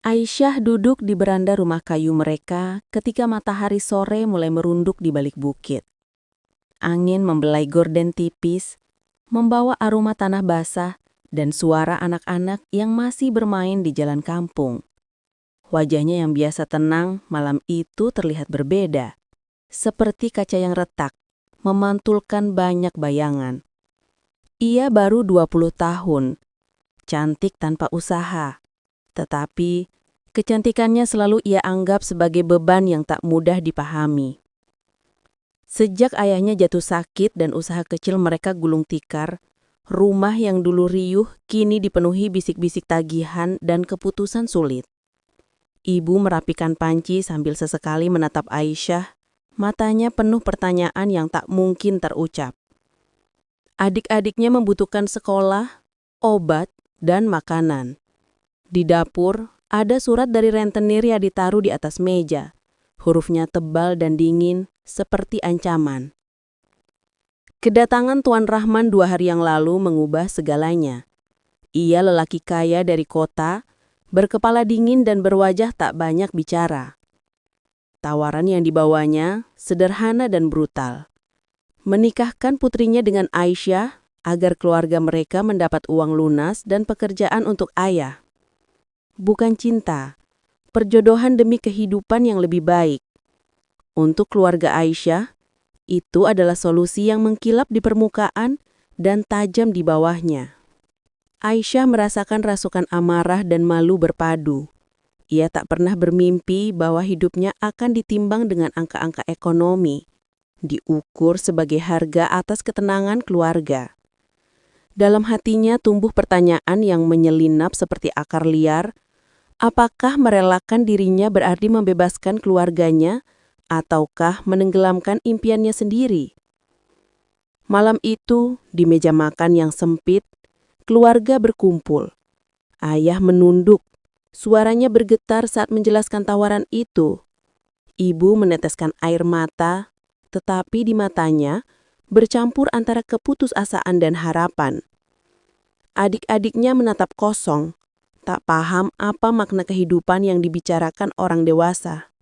Aisyah duduk di beranda rumah kayu mereka ketika matahari sore mulai merunduk di balik bukit. Angin membelai gorden tipis, membawa aroma tanah basah dan suara anak-anak yang masih bermain di jalan kampung. Wajahnya yang biasa tenang malam itu terlihat berbeda, seperti kaca yang retak, memantulkan banyak bayangan. Ia baru 20 tahun, cantik tanpa usaha, tetapi kecantikannya selalu ia anggap sebagai beban yang tak mudah dipahami. Sejak ayahnya jatuh sakit dan usaha kecil mereka gulung tikar, rumah yang dulu riuh kini dipenuhi bisik-bisik tagihan dan keputusan sulit. Ibu merapikan panci sambil sesekali menatap Aisyah, matanya penuh pertanyaan yang tak mungkin terucap. Adik-adiknya membutuhkan sekolah, obat, dan makanan. Di dapur, ada surat dari rentenir yang ditaruh di atas meja. Hurufnya tebal dan dingin, seperti ancaman. Kedatangan Tuan Rahman 2 hari yang lalu mengubah segalanya. Ia lelaki kaya dari kota, berkepala dingin dan berwajah tak banyak bicara. Tawaran yang dibawanya sederhana dan brutal. Menikahkan putrinya dengan Aisyah agar keluarga mereka mendapat uang lunas dan pekerjaan untuk ayah. Bukan cinta, perjodohan demi kehidupan yang lebih baik. Untuk keluarga Aisyah, itu adalah solusi yang mengkilap di permukaan dan tajam di bawahnya. Aisyah merasakan rasukan amarah dan malu berpadu. Ia tak pernah bermimpi bahwa hidupnya akan ditimbang dengan angka-angka ekonomi, diukur sebagai harga atas ketenangan keluarga. Dalam hatinya tumbuh pertanyaan yang menyelinap seperti akar liar. Apakah merelakan dirinya berarti membebaskan keluarganya, ataukah menenggelamkan impiannya sendiri? Malam itu, di meja makan yang sempit, keluarga berkumpul. Ayah menunduk, suaranya bergetar saat menjelaskan tawaran itu. Ibu meneteskan air mata, tetapi di matanya bercampur antara keputusasaan dan harapan. Adik-adiknya menatap kosong, tak paham apa makna kehidupan yang dibicarakan orang dewasa.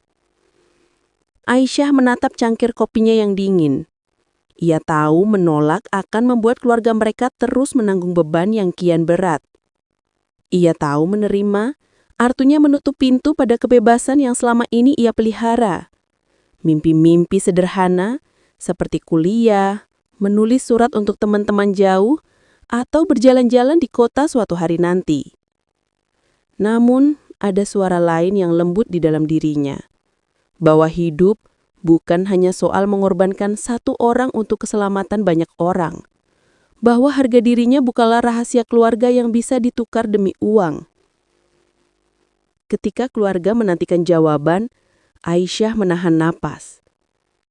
Aisyah menatap cangkir kopinya yang dingin. Ia tahu menolak akan membuat keluarga mereka terus menanggung beban yang kian berat. Ia tahu menerima, artinya menutup pintu pada kebebasan yang selama ini ia pelihara. Mimpi-mimpi sederhana, seperti kuliah, menulis surat untuk teman-teman jauh, atau berjalan-jalan di kota suatu hari nanti. Namun, ada suara lain yang lembut di dalam dirinya. Bahwa hidup bukan hanya soal mengorbankan satu orang untuk keselamatan banyak orang. Bahwa harga dirinya bukanlah rahasia keluarga yang bisa ditukar demi uang. Ketika keluarga menantikan jawaban, Aisyah menahan napas.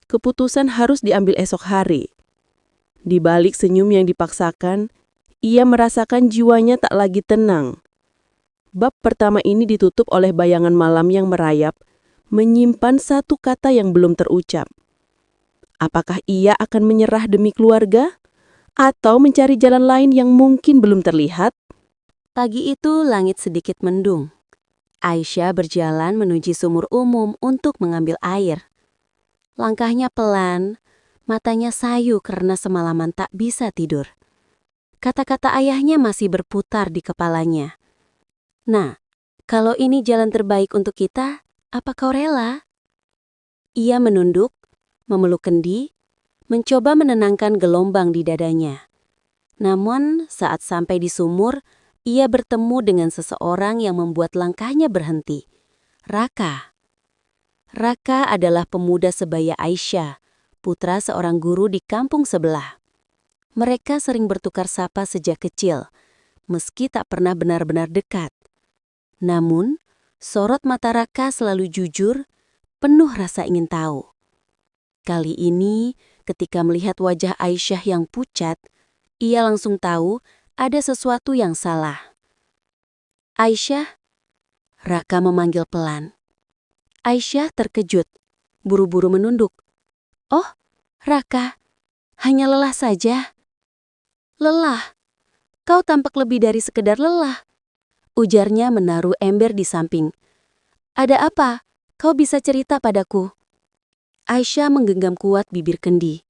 Keputusan harus diambil esok hari. Di balik senyum yang dipaksakan, ia merasakan jiwanya tak lagi tenang. Bab pertama ini ditutup oleh bayangan malam yang merayap, menyimpan satu kata yang belum terucap. Apakah ia akan menyerah demi keluarga? Atau mencari jalan lain yang mungkin belum terlihat? Pagi itu langit sedikit mendung. Aisyah berjalan menuju sumur umum untuk mengambil air. Langkahnya pelan, matanya sayu karena semalaman tak bisa tidur. Kata-kata ayahnya masih berputar di kepalanya. Nah, kalau ini jalan terbaik untuk kita, apa kau rela? Ia menunduk, memeluk kendi, mencoba menenangkan gelombang di dadanya. Namun, saat sampai di sumur, ia bertemu dengan seseorang yang membuat langkahnya berhenti. Raka. Raka adalah pemuda sebaya Aisyah, putra seorang guru di kampung sebelah. Mereka sering bertukar sapa sejak kecil, meski tak pernah benar-benar dekat. Namun, sorot mata Raka selalu jujur, penuh rasa ingin tahu. Kali ini, ketika melihat wajah Aisyah yang pucat, ia langsung tahu ada sesuatu yang salah. Aisyah, Raka memanggil pelan. Aisyah terkejut, buru-buru menunduk. Oh, Raka, hanya lelah saja. Lelah? Kau tampak lebih dari sekedar lelah. ujarnya menaruh ember di samping. "Ada apa? Kau bisa cerita padaku?" Aisyah menggenggam kuat bibir kendi.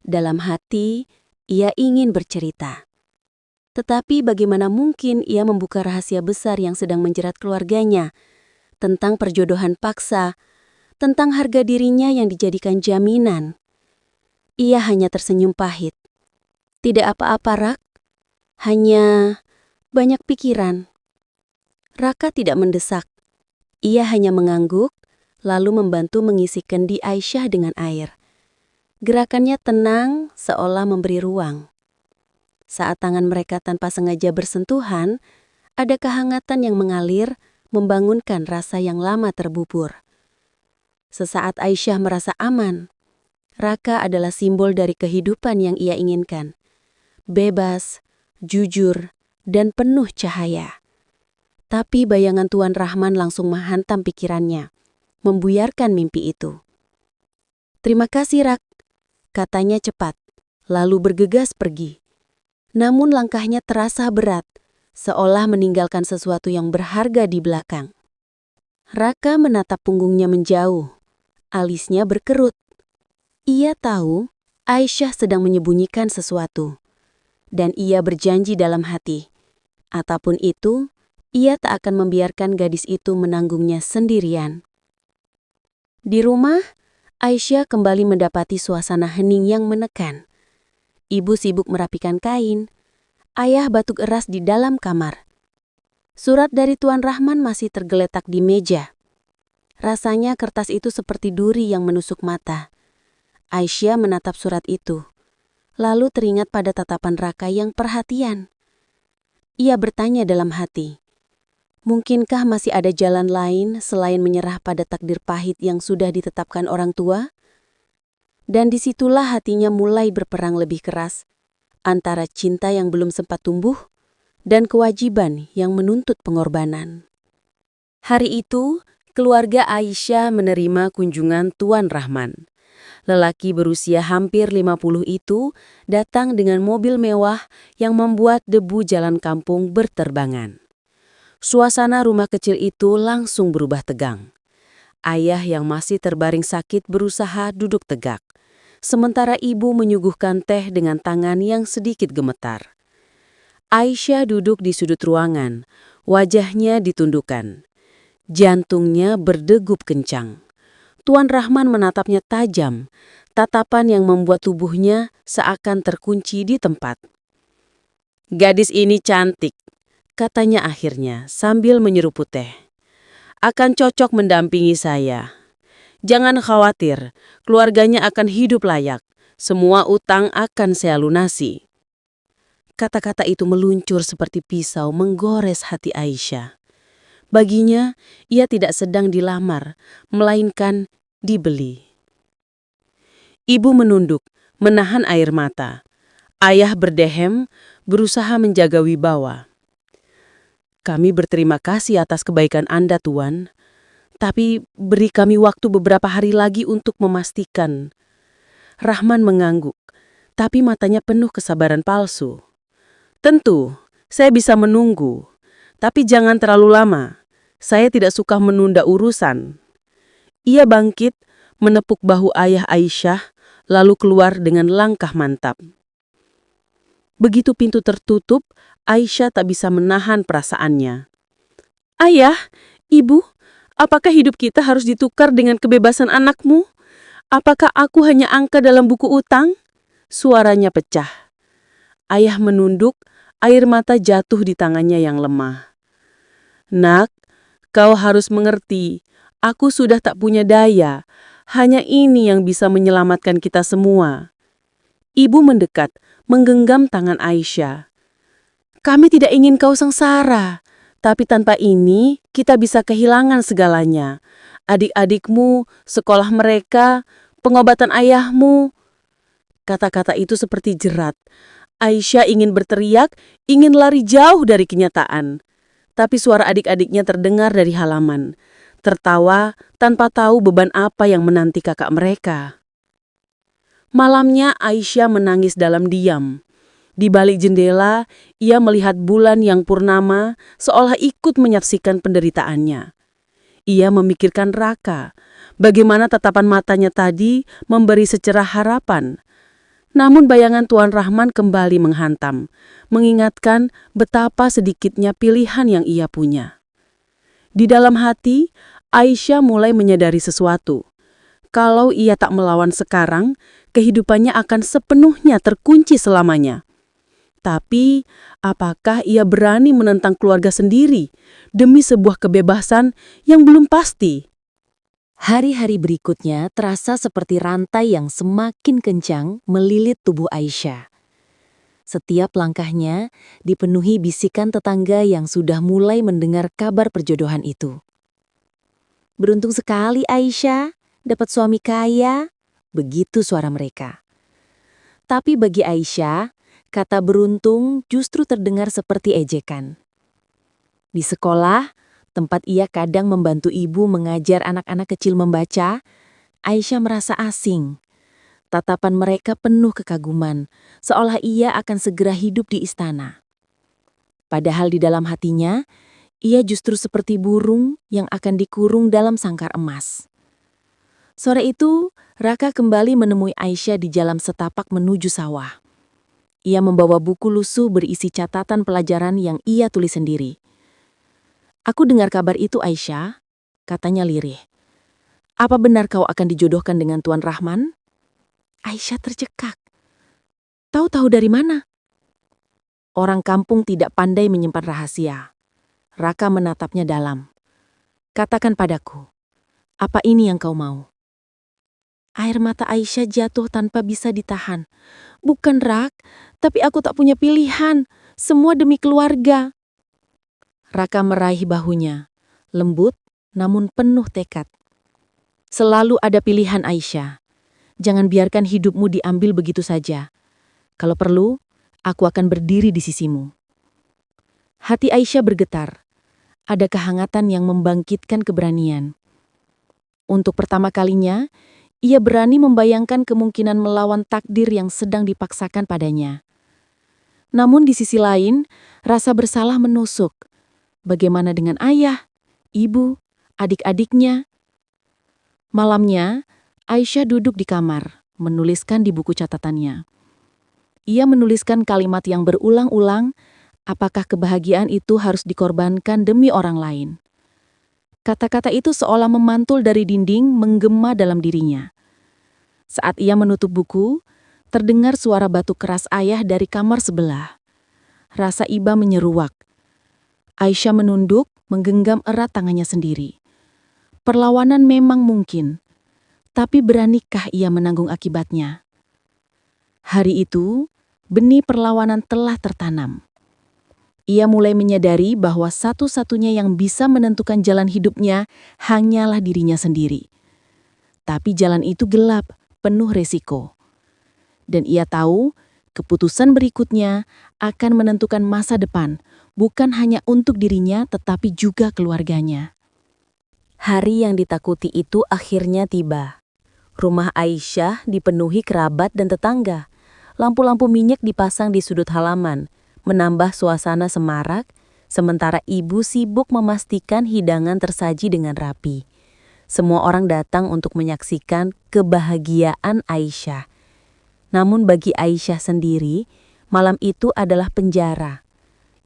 Dalam hati, ia ingin bercerita. Tetapi bagaimana mungkin ia membuka rahasia besar yang sedang menjerat keluarganya, tentang perjodohan paksa, tentang harga dirinya yang dijadikan jaminan. Ia hanya tersenyum pahit. "Tidak apa-apa, Rak. Hanya banyak pikiran." Raka tidak mendesak. Ia hanya mengangguk, lalu membantu mengisi kendi Aisyah dengan air. Gerakannya tenang, seolah memberi ruang. Saat tangan mereka tanpa sengaja bersentuhan, ada kehangatan yang mengalir, membangunkan rasa yang lama terbubur. Sesaat Aisyah merasa aman. Raka adalah simbol dari kehidupan yang ia inginkan. Bebas, jujur, dan penuh cahaya. Tapi bayangan Tuan Rahman langsung menghantam pikirannya, membuyarkan mimpi itu. "Terima kasih, Rak," katanya cepat, lalu bergegas pergi. Namun langkahnya terasa berat, seolah meninggalkan sesuatu yang berharga di belakang. Raka menatap punggungnya menjauh, alisnya berkerut. Ia tahu Aisyah sedang menyembunyikan sesuatu, dan ia berjanji dalam hati, apapun itu, ia tak akan membiarkan gadis itu menanggungnya sendirian. Di rumah, Aisyah kembali mendapati suasana hening yang menekan. Ibu sibuk merapikan kain, ayah batuk eras di dalam kamar. Surat dari Tuan Rahman masih tergeletak di meja. Rasanya kertas itu seperti duri yang menusuk mata. Aisyah menatap surat itu, lalu teringat pada tatapan Raka yang perhatian. Ia bertanya dalam hati, mungkinkah masih ada jalan lain selain menyerah pada takdir pahit yang sudah ditetapkan orang tua? Dan disitulah hatinya mulai berperang lebih keras antara cinta yang belum sempat tumbuh dan kewajiban yang menuntut pengorbanan. Hari itu, keluarga Aisyah menerima kunjungan Tuan Rahman. Lelaki berusia hampir 50 itu datang dengan mobil mewah yang membuat debu jalan kampung berterbangan. Suasana rumah kecil itu langsung berubah tegang. Ayah yang masih terbaring sakit berusaha duduk tegak, sementara ibu menyuguhkan teh dengan tangan yang sedikit gemetar. Aisyah duduk di sudut ruangan, wajahnya ditundukkan. Jantungnya berdegup kencang. Tuan Rahman menatapnya tajam, tatapan yang membuat tubuhnya seakan terkunci di tempat. "Gadis ini cantik," katanya akhirnya sambil menyeruput teh. "Akan cocok mendampingi saya. Jangan khawatir, keluarganya akan hidup layak. Semua utang akan saya lunasi." Kata-kata itu meluncur seperti pisau menggores hati Aisyah. Baginya, ia tidak sedang dilamar, melainkan dibeli. Ibu menunduk, menahan air mata. Ayah berdehem, berusaha menjaga wibawa. "Kami berterima kasih atas kebaikan Anda, Tuan. Tapi beri kami waktu beberapa hari lagi untuk memastikan." Rahman mengangguk, tapi matanya penuh kesabaran palsu. "Tentu, saya bisa menunggu. Tapi jangan terlalu lama. Saya tidak suka menunda urusan." Ia bangkit, menepuk bahu ayah Aisyah, lalu keluar dengan langkah mantap. Begitu pintu tertutup, Aisyah tak bisa menahan perasaannya. "Ayah, Ibu, apakah hidup kita harus ditukar dengan kebebasan anakmu? Apakah aku hanya angka dalam buku utang?" Suaranya pecah. Ayah menunduk, air mata jatuh di tangannya yang lemah. "Nak, kau harus mengerti, aku sudah tak punya daya. Hanya ini yang bisa menyelamatkan kita semua." Ibu mendekat, menggenggam tangan Aisyah. "Kami tidak ingin kau sengsara, tapi tanpa ini kita bisa kehilangan segalanya. Adik-adikmu, sekolah mereka, pengobatan ayahmu." Kata-kata itu seperti jerat. Aisyah ingin berteriak, ingin lari jauh dari kenyataan. Tapi suara adik-adiknya terdengar dari halaman, tertawa tanpa tahu beban apa yang menanti kakak mereka. Malamnya Aisyah menangis dalam diam. Di balik jendela, ia melihat bulan yang purnama seolah ikut menyaksikan penderitaannya. Ia memikirkan Raka, bagaimana tatapan matanya tadi memberi secerah harapan. Namun bayangan Tuan Rahman kembali menghantam, mengingatkan betapa sedikitnya pilihan yang ia punya. Di dalam hati, Aisyah mulai menyadari sesuatu. Kalau ia tak melawan sekarang, kehidupannya akan sepenuhnya terkunci selamanya. Tapi, apakah ia berani menentang keluarga sendiri demi sebuah kebebasan yang belum pasti? Hari-hari berikutnya terasa seperti rantai yang semakin kencang melilit tubuh Aisyah. Setiap langkahnya dipenuhi bisikan tetangga yang sudah mulai mendengar kabar perjodohan itu. Beruntung sekali Aisyah, dapat suami kaya, begitu suara mereka. Tapi bagi Aisyah, kata beruntung justru terdengar seperti ejekan. Di sekolah, tempat ia kadang membantu ibu mengajar anak-anak kecil membaca, Aisyah merasa asing. Tatapan mereka penuh kekaguman, seolah ia akan segera hidup di istana. Padahal di dalam hatinya, ia justru seperti burung yang akan dikurung dalam sangkar emas. Sore itu, Raka kembali menemui Aisyah di jalan setapak menuju sawah. Ia membawa buku lusuh berisi catatan pelajaran yang ia tulis sendiri. "Aku dengar kabar itu, Aisyah," katanya lirih. "Apa benar kau akan dijodohkan dengan Tuan Rahman?" Aisyah tercekak. "Tahu-tahu dari mana?" Orang kampung tidak pandai menyimpan rahasia. Raka menatapnya dalam. "Katakan padaku, apa ini yang kau mau?" Air mata Aisyah jatuh tanpa bisa ditahan. "Bukan, Rak, tapi aku tak punya pilihan. Semua demi keluarga." Raka meraih bahunya, lembut namun penuh tekad. "Selalu ada pilihan, Aisyah. Jangan biarkan hidupmu diambil begitu saja. Kalau perlu, aku akan berdiri di sisimu." Hati Aisyah bergetar. Ada kehangatan yang membangkitkan keberanian. Untuk pertama kalinya, ia berani membayangkan kemungkinan melawan takdir yang sedang dipaksakan padanya. Namun di sisi lain, rasa bersalah menusuk. Bagaimana dengan ayah, ibu, adik-adiknya? Malamnya, Aisyah duduk di kamar, menuliskan di buku catatannya. Ia menuliskan kalimat yang berulang-ulang, apakah kebahagiaan itu harus dikorbankan demi orang lain. Kata-kata itu seolah memantul dari dinding menggema dalam dirinya. Saat ia menutup buku, terdengar suara batu keras ayah dari kamar sebelah. Rasa iba menyeruak. Aisyah menunduk, menggenggam erat tangannya sendiri. Perlawanan memang mungkin, tapi beranikah ia menanggung akibatnya? Hari itu, benih perlawanan telah tertanam. Ia mulai menyadari bahwa satu-satunya yang bisa menentukan jalan hidupnya hanyalah dirinya sendiri. Tapi jalan itu gelap, penuh resiko. Dan ia tahu keputusan berikutnya akan menentukan masa depan, bukan hanya untuk dirinya tetapi juga keluarganya. Hari yang ditakuti itu akhirnya tiba. Rumah Aisyah dipenuhi kerabat dan tetangga. Lampu-lampu minyak dipasang di sudut halaman, menambah suasana semarak, sementara ibu sibuk memastikan hidangan tersaji dengan rapi. Semua orang datang untuk menyaksikan kebahagiaan Aisyah. Namun bagi Aisyah sendiri, malam itu adalah penjara.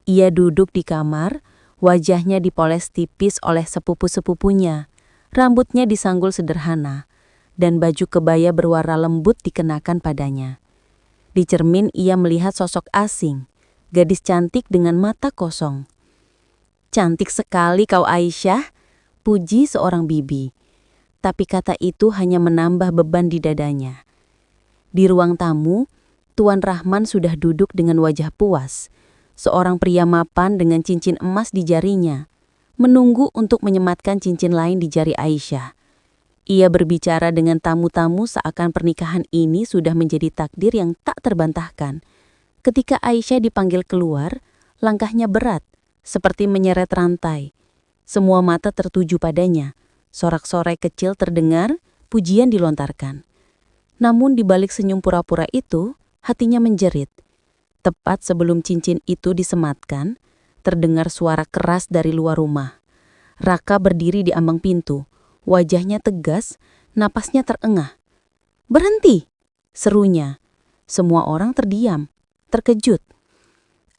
Ia duduk di kamar, wajahnya dipoles tipis oleh sepupu-sepupunya, rambutnya disanggul sederhana, dan baju kebaya berwarna lembut dikenakan padanya. Di cermin ia melihat sosok asing, gadis cantik dengan mata kosong. "Cantik sekali kau, Aisyah," puji seorang bibi. Tapi kata itu hanya menambah beban di dadanya. Di ruang tamu, Tuan Rahman sudah duduk dengan wajah puas. Seorang pria mapan dengan cincin emas di jarinya, menunggu untuk menyematkan cincin lain di jari Aisyah. Ia berbicara dengan tamu-tamu seakan pernikahan ini sudah menjadi takdir yang tak terbantahkan. Ketika Aisyah dipanggil keluar, langkahnya berat, seperti menyeret rantai. Semua mata tertuju padanya. Sorak-sorai kecil terdengar, pujian dilontarkan. Namun di balik senyum pura-pura itu, hatinya menjerit. Tepat sebelum cincin itu disematkan, terdengar suara keras dari luar rumah. Raka berdiri di ambang pintu, wajahnya tegas, napasnya terengah. "Berhenti!" serunya. Semua orang terdiam, terkejut.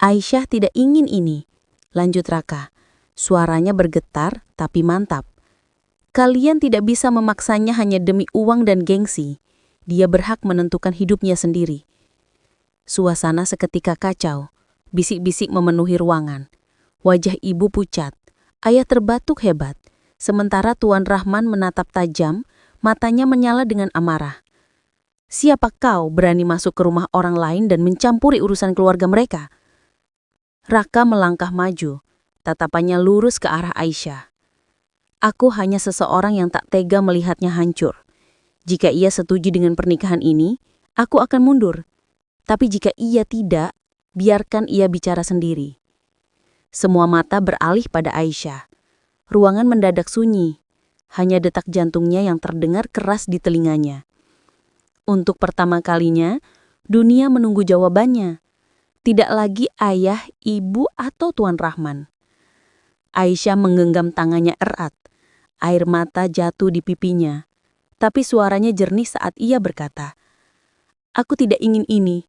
"Aisyah tidak ingin ini," lanjut Raka. Suaranya bergetar tapi mantap. "Kalian tidak bisa memaksanya hanya demi uang dan gengsi. Dia berhak menentukan hidupnya sendiri." Suasana seketika kacau. Bisik-bisik memenuhi ruangan. Wajah ibu pucat. Ayah terbatuk hebat. Sementara Tuan Rahman menatap tajam, matanya menyala dengan amarah. "Siapa kau berani masuk ke rumah orang lain dan mencampuri urusan keluarga mereka?" Raka melangkah maju. Tatapannya lurus ke arah Aisyah. "Aku hanya seseorang yang tak tega melihatnya hancur. Jika ia setuju dengan pernikahan ini, aku akan mundur. Tapi jika ia tidak, biarkan ia bicara sendiri." Semua mata beralih pada Aisyah. Ruangan mendadak sunyi. Hanya detak jantungnya yang terdengar keras di telinganya. Untuk pertama kalinya, dunia menunggu jawabannya. Tidak lagi ayah, ibu, atau Tuan Rahman. Aisyah menggenggam tangannya erat. Air mata jatuh di pipinya. Tapi suaranya jernih saat ia berkata, "Aku tidak ingin ini.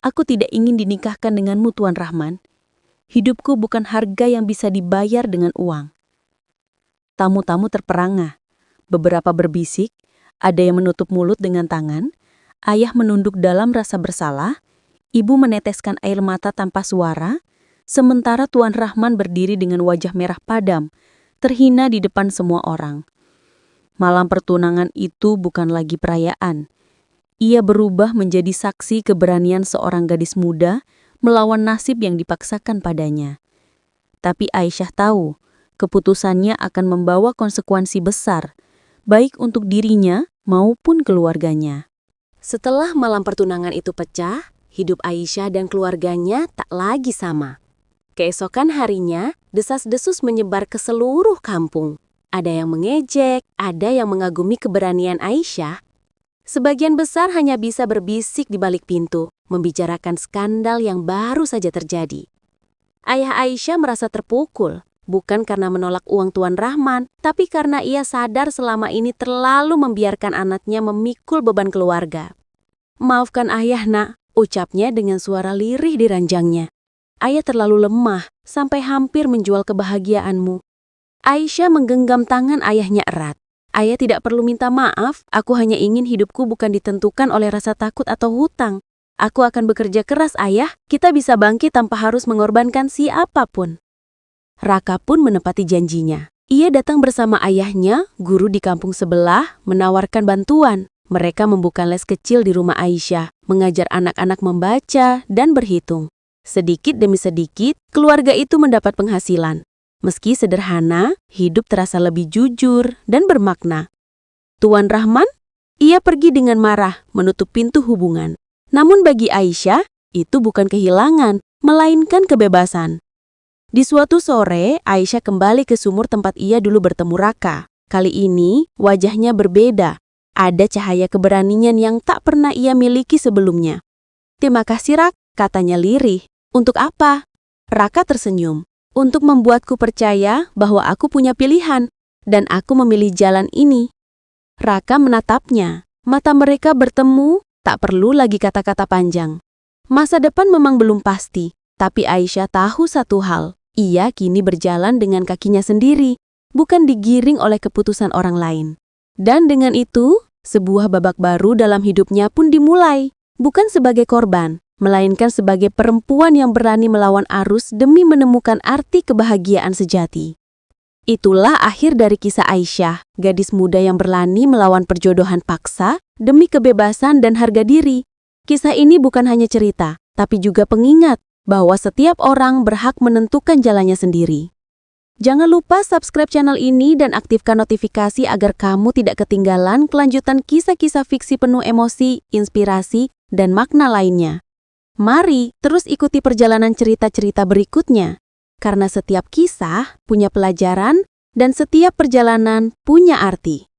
Aku tidak ingin dinikahkan denganmu, Tuan Rahman. Hidupku bukan harga yang bisa dibayar dengan uang." Tamu-tamu terperangah. Beberapa berbisik, ada yang menutup mulut dengan tangan. Ayah menunduk dalam rasa bersalah. Ibu meneteskan air mata tanpa suara. Sementara Tuan Rahman berdiri dengan wajah merah padam, terhina di depan semua orang. Malam pertunangan itu bukan lagi perayaan. Ia berubah menjadi saksi keberanian seorang gadis muda melawan nasib yang dipaksakan padanya. Tapi Aisyah tahu, keputusannya akan membawa konsekuensi besar, baik untuk dirinya maupun keluarganya. Setelah malam pertunangan itu pecah, hidup Aisyah dan keluarganya tak lagi sama. Keesokan harinya, desas-desus menyebar ke seluruh kampung. Ada yang mengejek, ada yang mengagumi keberanian Aisyah. Sebagian besar hanya bisa berbisik di balik pintu, membicarakan skandal yang baru saja terjadi. Ayah Aisyah merasa terpukul, bukan karena menolak uang Tuan Rahman, tapi karena ia sadar selama ini terlalu membiarkan anaknya memikul beban keluarga. "Maafkan ayah, nak," ucapnya dengan suara lirih di ranjangnya. "Ayah terlalu lemah, sampai hampir menjual kebahagiaanmu." Aisyah menggenggam tangan ayahnya erat. "Ayah tidak perlu minta maaf, aku hanya ingin hidupku bukan ditentukan oleh rasa takut atau hutang. Aku akan bekerja keras, ayah, kita bisa bangkit tanpa harus mengorbankan siapapun." Raka pun menepati janjinya. Ia datang bersama ayahnya, guru di kampung sebelah, menawarkan bantuan. Mereka membuka les kecil di rumah Aisyah, mengajar anak-anak membaca dan berhitung. Sedikit demi sedikit, keluarga itu mendapat penghasilan. Meski sederhana, hidup terasa lebih jujur dan bermakna. Tuan Rahman, ia pergi dengan marah, menutup pintu hubungan. Namun bagi Aisyah, itu bukan kehilangan, melainkan kebebasan. Di suatu sore, Aisyah kembali ke sumur tempat ia dulu bertemu Raka. Kali ini, wajahnya berbeda. Ada cahaya keberanian yang tak pernah ia miliki sebelumnya. "Terima kasih, Rak," katanya lirih. "Untuk apa?" Raka tersenyum. "Untuk membuatku percaya bahwa aku punya pilihan, dan aku memilih jalan ini." Raka menatapnya. Mata mereka bertemu, tak perlu lagi kata-kata panjang. Masa depan memang belum pasti, tapi Aisyah tahu satu hal. Ia kini berjalan dengan kakinya sendiri, bukan digiring oleh keputusan orang lain. Dan dengan itu, sebuah babak baru dalam hidupnya pun dimulai, bukan sebagai korban, melainkan sebagai perempuan yang berani melawan arus demi menemukan arti kebahagiaan sejati. Itulah akhir dari kisah Aisyah, gadis muda yang berani melawan perjodohan paksa demi kebebasan dan harga diri. Kisah ini bukan hanya cerita, tapi juga pengingat bahwa setiap orang berhak menentukan jalannya sendiri. Jangan lupa subscribe channel ini dan aktifkan notifikasi agar kamu tidak ketinggalan kelanjutan kisah-kisah fiksi penuh emosi, inspirasi, dan makna lainnya. Mari terus ikuti perjalanan cerita-cerita berikutnya, karena setiap kisah punya pelajaran dan setiap perjalanan punya arti.